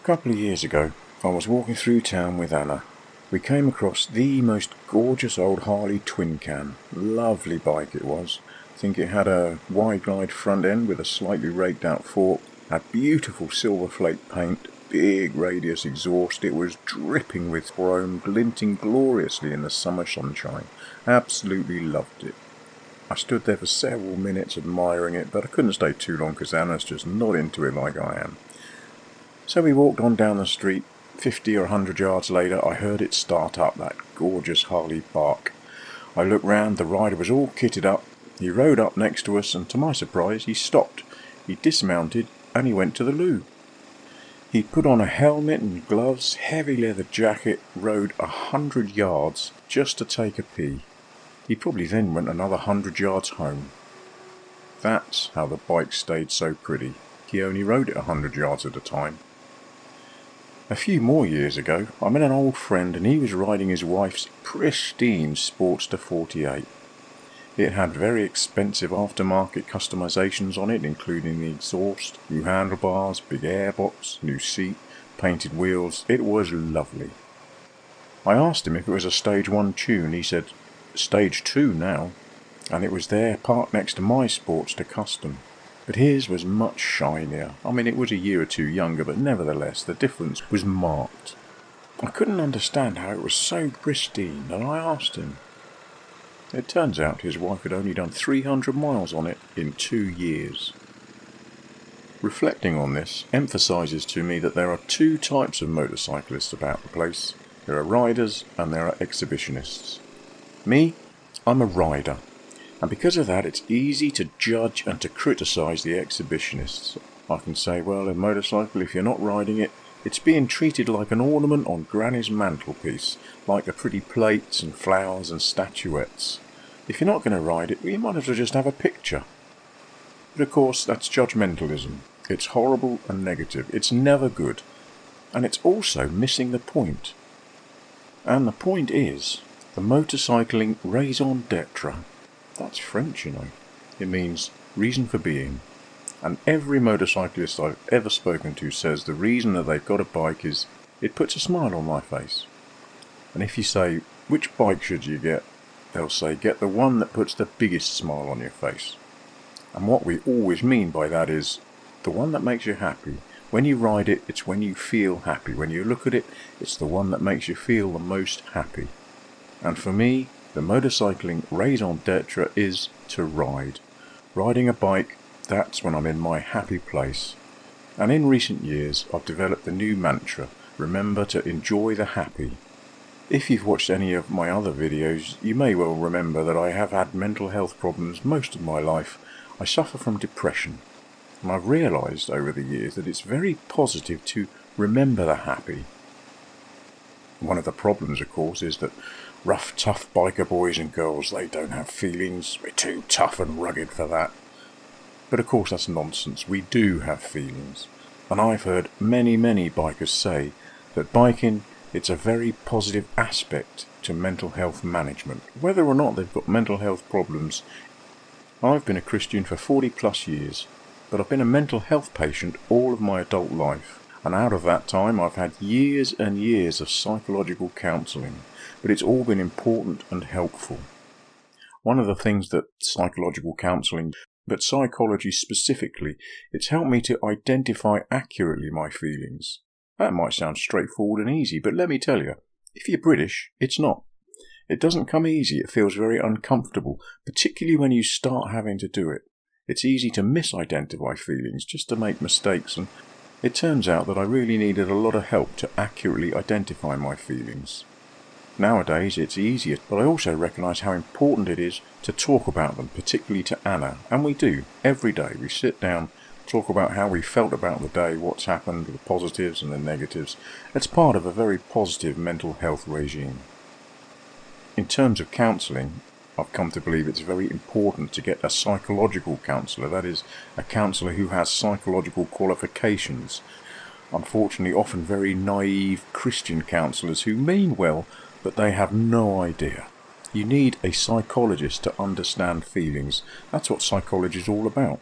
couple of years ago, I was walking through town with Anna. We came across the most gorgeous old Harley twin can. Lovely bike it was. I think it had a wide glide front end with a slightly raked out fork, had beautiful silver flake paint, big radius exhaust. It was dripping with chrome, glinting gloriously in the summer sunshine. Absolutely loved it. I stood there for several minutes admiring it, but I couldn't stay too long because Anna's just not into it like I am. So we walked on down the street. 50 or 100 yards later, I heard it start up, that gorgeous Harley bark. I looked round, the rider was all kitted up. He rode up next to us, and to my surprise, he stopped. He dismounted, and he went to the loo. He put on a helmet and gloves, heavy leather jacket, rode 100 yards just to take a pee. He probably then went another 100 yards home. That's how the bike stayed so pretty. He only rode it 100 yards at a time. A few more years ago, I met an old friend and he was riding his wife's pristine Sportster 48. It had very expensive aftermarket customizations on it, including the exhaust, new handlebars, big airbox, new seat, painted wheels. It was lovely. I asked him if it was a Stage 1 tune. He said, Stage 2 now, and it was there parked next to my Sportster Custom. But his was much shinier. I mean, it was a year or two younger, but nevertheless, the difference was marked. I couldn't understand how it was so pristine, and I asked him. It turns out his wife had only done 300 miles on it in 2 years. Reflecting on this emphasises to me that there are two types of motorcyclists about the place. There are riders and there are exhibitionists. Me, I'm a rider. And because of that, it's easy to judge and to criticise the exhibitionists. I can say, well, a motorcycle, if you're not riding it, it's being treated like an ornament on Granny's mantelpiece, like the pretty plates and flowers and statuettes. If you're not going to ride it, well, you might as well just have a picture. But of course, that's judgmentalism. It's horrible and negative. It's never good. And it's also missing the point. And the point is, the motorcycling raison d'etre. That's French, you know. It means reason for being. And every motorcyclist I've ever spoken to says the reason that they've got a bike is it puts a smile on my face. And if you say, which bike should you get? They'll say, get the one that puts the biggest smile on your face. And what we always mean by that is the one that makes you happy. When you ride it, it's when you feel happy. When you look at it, it's the one that makes you feel the most happy. And for me, the motorcycling raison d'etre is to ride. Riding a bike, that's when I'm in my happy place. And in recent years, I've developed the new mantra, remember to enjoy the happy. If you've watched any of my other videos, you may well remember that I have had mental health problems most of my life. I suffer from depression. And I've realised over the years that it's very positive to remember the happy. One of the problems, of course, is that rough, tough biker boys and girls, they don't have feelings. We're too tough and rugged for that. But of course that's nonsense. We do have feelings. And I've heard many bikers say that biking, it's a very positive aspect to mental health management. Whether or not they've got mental health problems. I've been a Christian for 40 plus years, but I've been a mental health patient all of my adult life. And out of that time I've had years and years of psychological counselling. But it's all been important and helpful. One of the things that psychological counselling, but psychology specifically, it's helped me to identify accurately my feelings. That might sound straightforward and easy, but let me tell you, if you're British, it's not. It doesn't come easy, it feels very uncomfortable, particularly when you start having to do it. It's easy to misidentify feelings, just to make mistakes, and it turns out that I really needed a lot of help to accurately identify my feelings. Nowadays it's easier, but I also recognise how important it is to talk about them, particularly to Anna. And we do, every day. We sit down, talk about how we felt about the day, what's happened, the positives and the negatives. It's part of a very positive mental health regime. In terms of counselling, I've come to believe it's very important to get a psychological counsellor, that is, a counsellor who has psychological qualifications. Unfortunately, often very naive Christian counsellors who mean well, but they have no idea. You need a psychologist to understand feelings. That's what psychology is all about.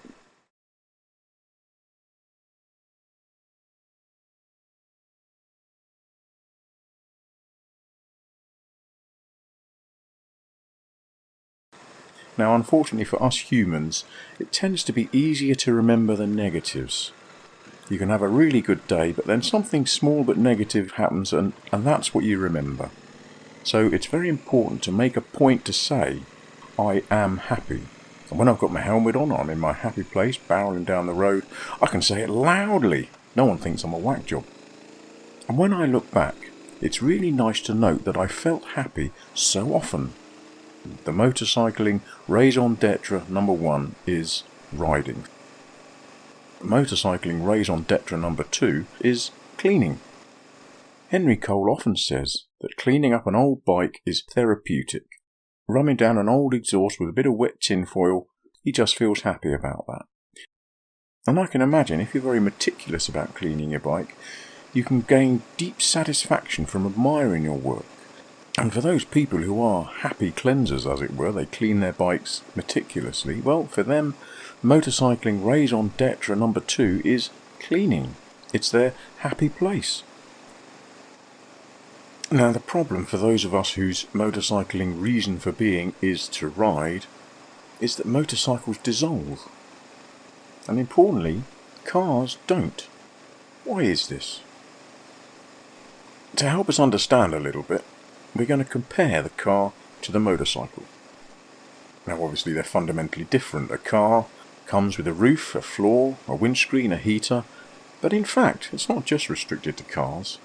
Now, unfortunately for us humans, it tends to be easier to remember the negatives. You can have a really good day, but then something small but negative happens, and that's what you remember. So it's very important to make a point to say, I am happy. And when I've got my helmet on, I'm in my happy place, barreling down the road, I can say it loudly. No one thinks I'm a whack job. And when I look back, it's really nice to note that I felt happy so often. The motorcycling raison d'etre number 1 is riding. Motorcycling raison d'etre number 2 is cleaning. Henry Cole often says that cleaning up an old bike is therapeutic. Rumming down an old exhaust with a bit of wet tinfoil, he just feels happy about that. And I can imagine if you're very meticulous about cleaning your bike, you can gain deep satisfaction from admiring your work. And for those people who are happy cleansers, as it were, they clean their bikes meticulously, well, for them, motorcycling raison d'etre number 2 is cleaning. It's their happy place. Now, the problem for those of us whose motorcycling reason for being is to ride is that motorcycles dissolve. And importantly, cars don't. Why is this? To help us understand a little bit, we're going to compare the car to the motorcycle. Now, obviously, they're fundamentally different. A car comes with a roof, a floor, a windscreen, a heater, but in fact, it's not just restricted to cars.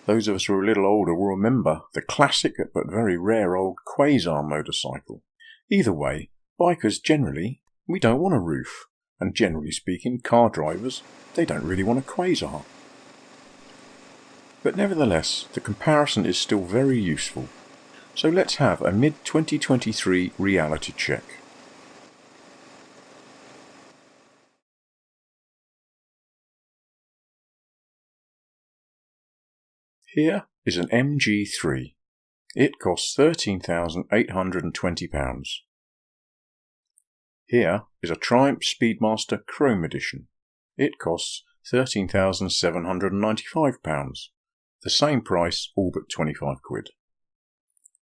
Those of us who are a little older will remember the classic but very rare old Quasar motorcycle. Either way, bikers generally, we don't want a roof, and generally speaking, car drivers, they don't really want a Quasar. But nevertheless, the comparison is still very useful. So let's have a mid-2023 reality check. Here is an MG3. It costs £13,820. Here is a Triumph Speedmaster Chrome Edition. It costs £13,795. The same price, all but 25 quid.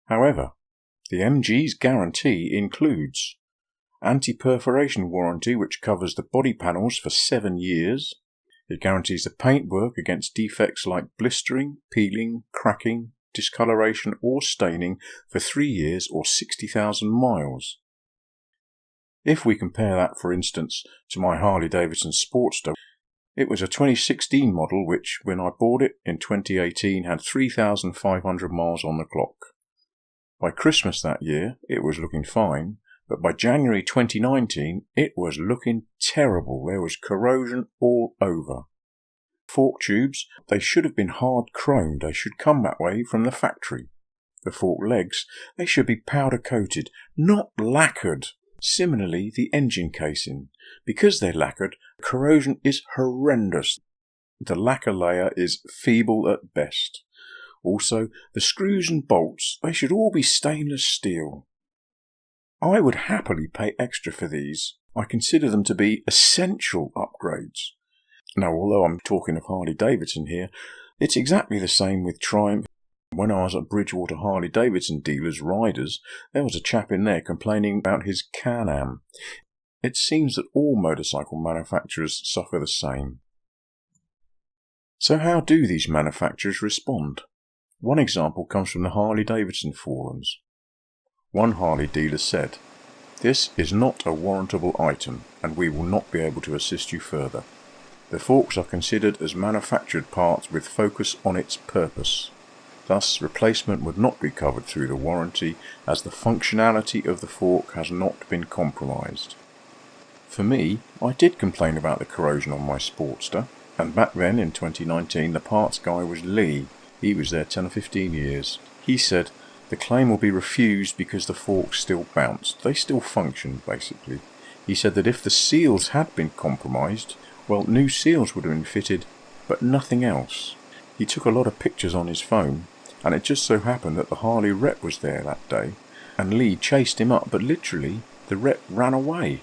However, the MG's guarantee includes anti-perforation warranty, which covers the body panels for 7 years. It guarantees the paintwork against defects like blistering, peeling, cracking, discoloration or staining for 3 years or 60,000 miles. If we compare that, for instance, to my Harley-Davidson Sportster, it was a 2016 model which, when I bought it in 2018, had 3,500 miles on the clock. By Christmas that year, it was looking fine, but by January 2019, it was looking terrible. There was corrosion all over. Fork tubes, they should have been hard chromed. They should come that way from the factory. The fork legs, they should be powder coated, not lacquered. Similarly, the engine casing. Because they're lacquered, corrosion is horrendous. The lacquer layer is feeble at best. Also, the screws and bolts, they should all be stainless steel. I would happily pay extra for these. I consider them to be essential upgrades. Now, although I'm talking of Harley-Davidson here, it's exactly the same with Triumph. When I was at Bridgewater Harley-Davidson dealers' riders, there was a chap in there complaining about his Can-Am. It seems that all motorcycle manufacturers suffer the same. So how do these manufacturers respond? One example comes from the Harley-Davidson forums. One Harley dealer said, "This is not a warrantable item, and we will not be able to assist you further. The forks are considered as manufactured parts with focus on its purpose. Thus, replacement would not be covered through the warranty, as the functionality of the fork has not been compromised." For me, I did complain about the corrosion on my Sportster, and back then in 2019 the parts guy was Lee. He was there 10 or 15 years. He said, "The claim will be refused because the forks still bounced. They still functioned, basically." He said that if the seals had been compromised, well, new seals would have been fitted, but nothing else. He took a lot of pictures on his phone, and it just so happened that the Harley rep was there that day, and Lee chased him up, but literally, the rep ran away.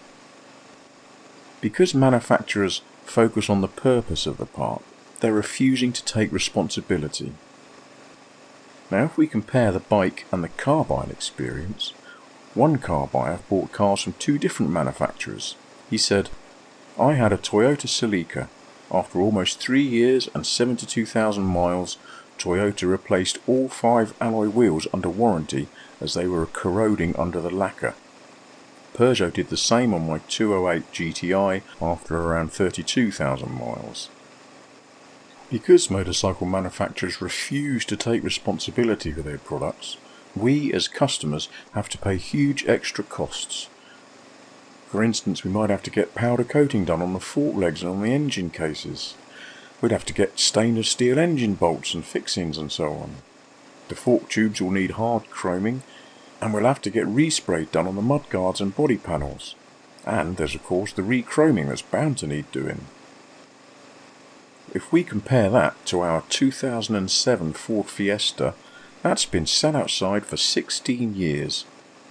Because manufacturers focus on the purpose of the part, they're refusing to take responsibility. Now, if we compare the bike and the carbine experience, One car buyer bought cars from 2 different manufacturers. He said, "I had a Toyota Celica. After almost 3 years and 72,000 miles, Toyota replaced all 5 alloy wheels under warranty as they were corroding under the lacquer. Peugeot did the same on my 208 GTI after around 32,000 miles. Because motorcycle manufacturers refuse to take responsibility for their products, we as customers have to pay huge extra costs. For instance, we might have to get powder coating done on the fork legs and on the engine cases. We'd have to get stainless steel engine bolts and fixings and so on. The fork tubes will need hard chroming, and we'll have to get respray done on the mudguards and body panels. And there's of course the re-chroming that's bound to need doing. If we compare that to our 2007 Ford Fiesta, that's been sat outside for 16 years.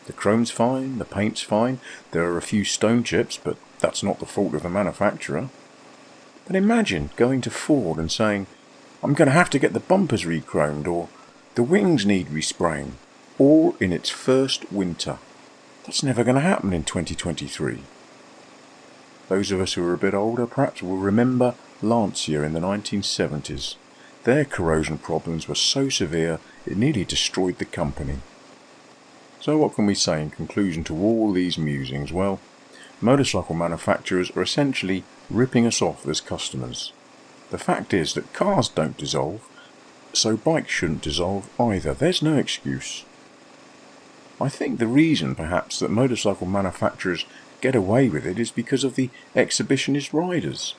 The chrome's fine, the paint's fine, there are a few stone chips, but that's not the fault of the manufacturer. But imagine going to Ford and saying, "I'm going to have to get the bumpers re-chromed," or "the wings need respraying," all in its first winter. That's never going to happen in 2023. Those of us who are a bit older perhaps will remember Lancia in the 1970s. Their corrosion problems were so severe it nearly destroyed the company. So what can we say in conclusion to all these musings? Well, motorcycle manufacturers are essentially ripping us off as customers. The fact is that cars don't dissolve, so bikes shouldn't dissolve either. There's no excuse. I think the reason perhaps that motorcycle manufacturers get away with it is because of the exhibitionist riders.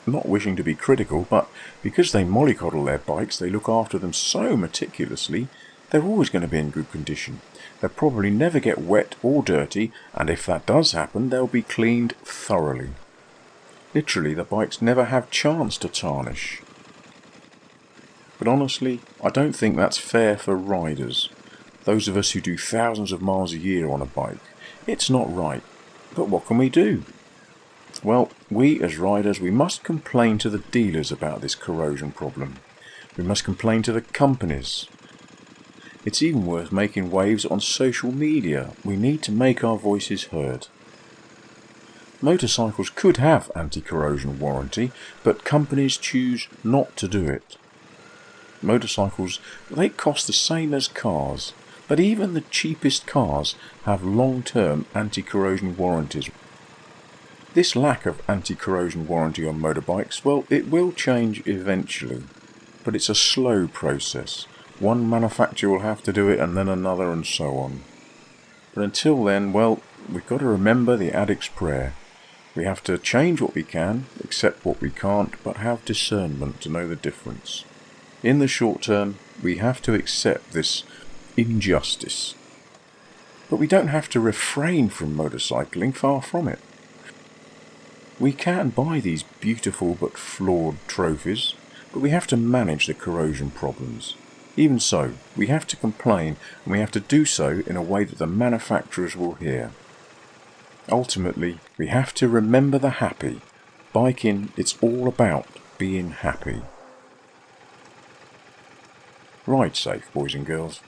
Not wishing to be critical, but because they mollycoddle their bikes, they look after them so meticulously, they're always going to be in good condition. They'll probably never get wet or dirty, and if that does happen, they'll be cleaned thoroughly. Literally, the bikes never have chance to tarnish. But honestly, I don't think that's fair for riders. Those of us who do thousands of miles a year on a bike. It's not right. But what can we do? Well, we as riders, we must complain to the dealers about this corrosion problem. We must complain to the companies. It's even worth making waves on social media. We need to make our voices heard. Motorcycles could have anti-corrosion warranty, but companies choose not to do it. Motorcycles, they cost the same as cars, but even the cheapest cars have long-term anti-corrosion warranties. This lack of anti-corrosion warranty on motorbikes, well, it will change eventually, but it's a slow process. One manufacturer will have to do it and then another and so on. But until then, well, we've got to remember the addict's prayer. We have to change what we can, accept what we can't, but have discernment to know the difference. In the short term, we have to accept this injustice. But we don't have to refrain from motorcycling, far from it. We can buy these beautiful but flawed trophies, but we have to manage the corrosion problems. Even so, we have to complain, and we have to do so in a way that the manufacturers will hear. Ultimately, we have to remember the happy. Biking, it's all about being happy. Ride safe, boys and girls.